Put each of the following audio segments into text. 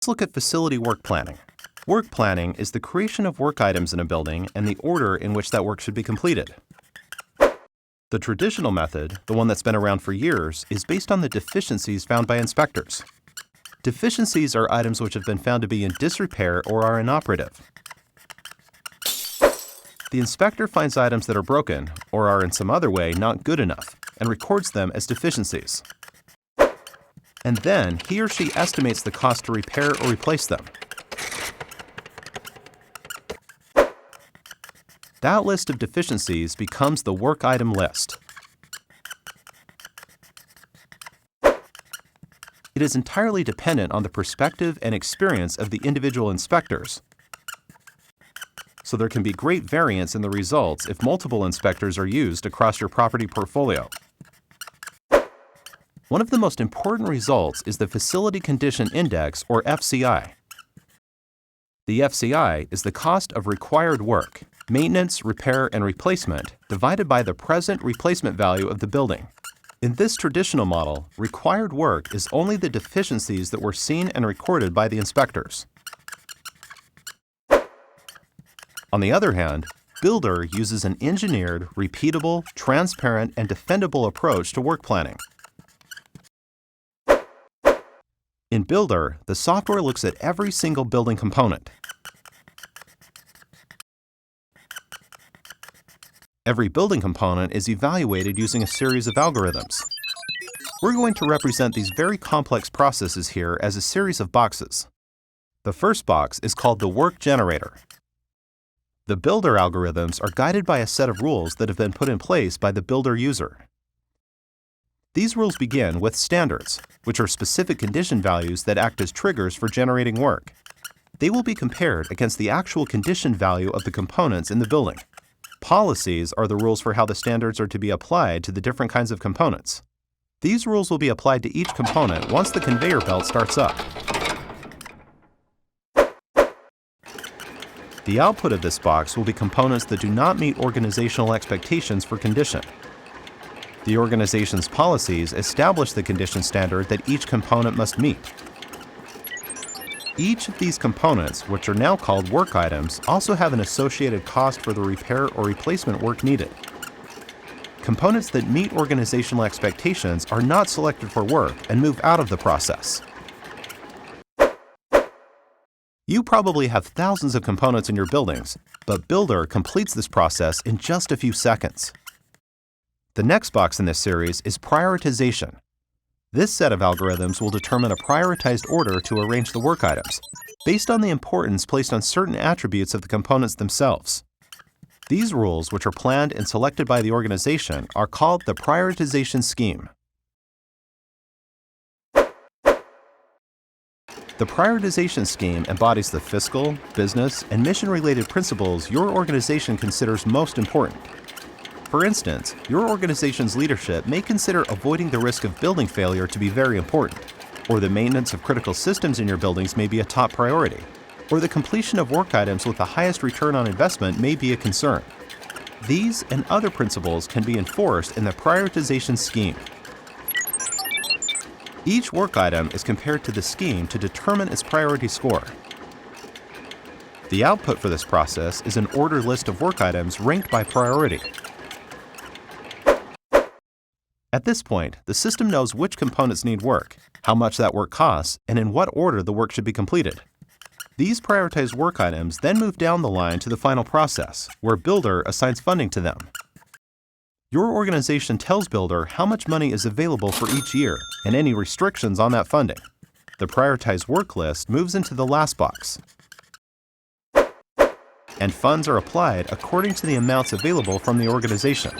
Let's look at facility work planning. Work planning is the creation of work items in a building and the order in which that work should be completed. The traditional method, the one that's been around for years, is based on the deficiencies found by inspectors. Deficiencies are items which have been found to be in disrepair or are inoperative. The inspector finds items that are broken or are in some other way not good enough and records them as deficiencies. And then he or she estimates the cost to repair or replace them. That list of deficiencies becomes the work item list. It is entirely dependent on the perspective and experience of the individual inspectors. So there can be great variance in the results if multiple inspectors are used across your property portfolio. One of the most important results is the Facility Condition Index, or FCI. The FCI is the cost of required work, maintenance, repair, and replacement, divided by the present replacement value of the building. In this traditional model, required work is only the deficiencies that were seen and recorded by the inspectors. On the other hand, Builder uses an engineered, repeatable, transparent, and defendable approach to work planning. In Builder, the software looks at every single building component. Every building component is evaluated using a series of algorithms. We're going to represent these very complex processes here as a series of boxes. The first box is called the work generator. The Builder algorithms are guided by a set of rules that have been put in place by the Builder user. These rules begin with standards, which are specific condition values that act as triggers for generating work. They will be compared against the actual condition value of the components in the building. Policies are the rules for how the standards are to be applied to the different kinds of components. These rules will be applied to each component once the conveyor belt starts up. The output of this box will be components that do not meet organizational expectations for condition. The organization's policies establish the condition standard that each component must meet. Each of these components, which are now called work items, also have an associated cost for the repair or replacement work needed. Components that meet organizational expectations are not selected for work and move out of the process. You probably have thousands of components in your buildings, but Builder completes this process in just a few seconds. The next box in this series is prioritization. This set of algorithms will determine a prioritized order to arrange the work items, based on the importance placed on certain attributes of the components themselves. These rules, which are planned and selected by the organization, are called the prioritization scheme. The prioritization scheme embodies the fiscal, business, and mission-related principles your organization considers most important. For instance, your organization's leadership may consider avoiding the risk of building failure to be very important, or the maintenance of critical systems in your buildings may be a top priority, or the completion of work items with the highest return on investment may be a concern. These and other principles can be enforced in the prioritization scheme. Each work item is compared to the scheme to determine its priority score. The output for this process is an ordered list of work items ranked by priority. At this point, the system knows which components need work, how much that work costs, and in what order the work should be completed. These prioritized work items then move down the line to the final process, where Builder assigns funding to them. Your organization tells Builder how much money is available for each year and any restrictions on that funding. The prioritized work list moves into the last box, and funds are applied according to the amounts available from the organization.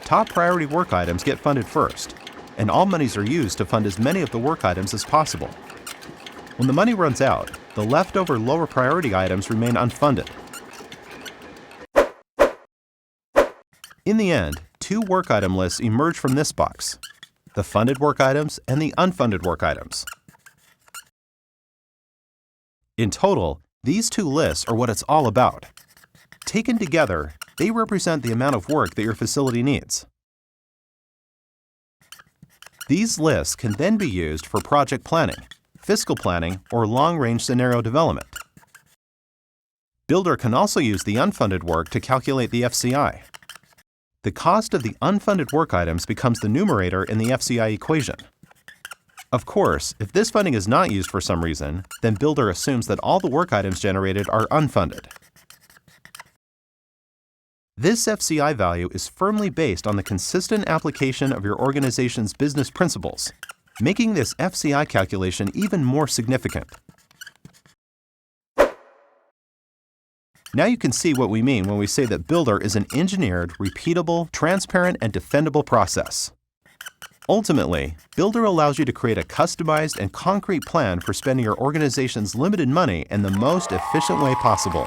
Top priority work items get funded first, and all monies are used to fund as many of the work items as possible. When the money runs out, the leftover lower priority items remain unfunded. In the end, two work item lists emerge from this box: the funded work items and the unfunded work items. In total, these two lists are what it's all about. Taken together, they represent the amount of work that your facility needs. These lists can then be used for project planning, fiscal planning, or long-range scenario development. Builder can also use the unfunded work to calculate the FCI. The cost of the unfunded work items becomes the numerator in the FCI equation. Of course, if this funding is not used for some reason, then Builder assumes that all the work items generated are unfunded. This FCI value is firmly based on the consistent application of your organization's business principles, making this FCI calculation even more significant. Now you can see what we mean when we say that Builder is an engineered, repeatable, transparent, and defendable process. Ultimately, Builder allows you to create a customized and concrete plan for spending your organization's limited money in the most efficient way possible.